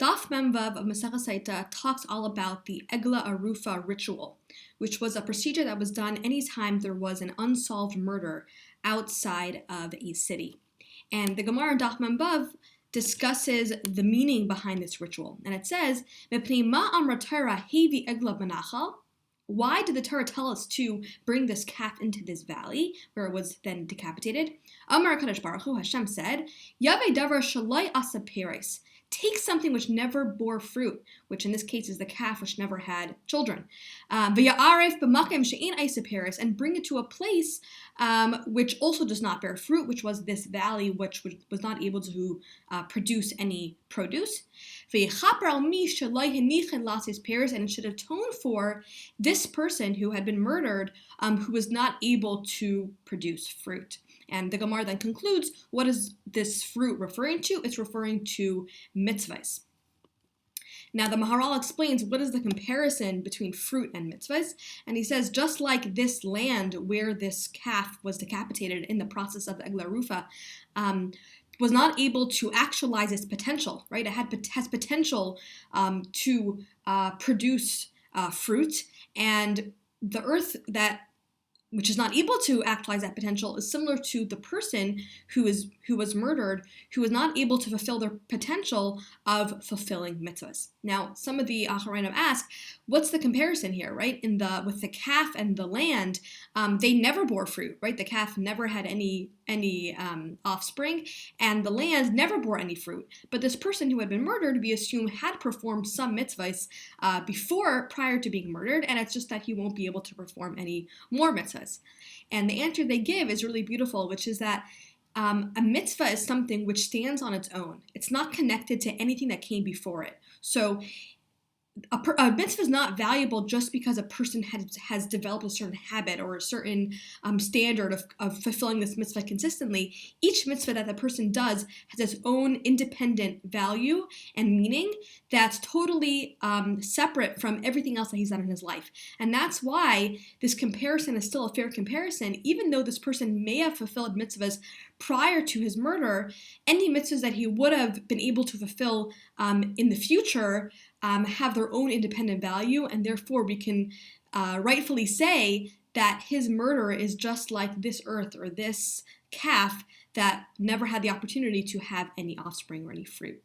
Daf Memvav of Maseches Sotah talks all about the Egla Arufa ritual, which was a procedure that was done anytime there was an unsolved murder outside of a city. And the Gemara in Daf Memvav discusses the meaning behind this ritual. And it says, "Mepnei ma amra Torah hevi egla benachal." Why did the Torah tell us to bring this calf into this valley, where it was then decapitated? Amar Kadosh Baruch Hu, Hashem said, "Yave davar shaloi asa peres." Take something which never bore fruit, which in this case is the calf which never had children. V'ya'aref b'makom she'ein isa peres, and bring it to a place which also does not bear fruit, which was this valley which was not able to produce any produce. V'yichaper al mi shaloi henichen lasis peres, and it should atone for this person who had been murdered, who was not able to produce fruit. And the Gemara then concludes, what is this fruit referring to? It's referring to mitzvahs. Now the Maharal explains what is the comparison between fruit and mitzvahs, and he says just like this land where this calf was decapitated in the process of the Egla Rufa was not able to actualize its potential, right? It has potential to produce fruit, and the earth which is not able to actualize that potential is similar to the person who was murdered, who was not able to fulfill their potential of fulfilling mitzvahs. Now, some of the Acharonim ask, what's the comparison here, right? With the calf and the land, they never bore fruit, right? The calf never had any offspring, and the land never bore any fruit. But this person who had been murdered, we assume, had performed some mitzvahs prior to being murdered, and it's just that he won't be able to perform any more mitzvahs. And the answer they give is really beautiful, which is that a mitzvah is something which stands on its own. It's not connected to anything that came before it. So a mitzvah is not valuable just because a person has developed a certain habit or a certain standard of fulfilling this mitzvah consistently. Each mitzvah that the person does has its own independent value and meaning that's totally separate from everything else that he's done in his life. And that's why this comparison is still a fair comparison, even though this person may have fulfilled mitzvahs prior to his murder. Any mitzvahs that he would have been able to fulfill in the future have their own independent value, and therefore we can rightfully say that his murder is just like this earth or this calf that never had the opportunity to have any offspring or any fruit.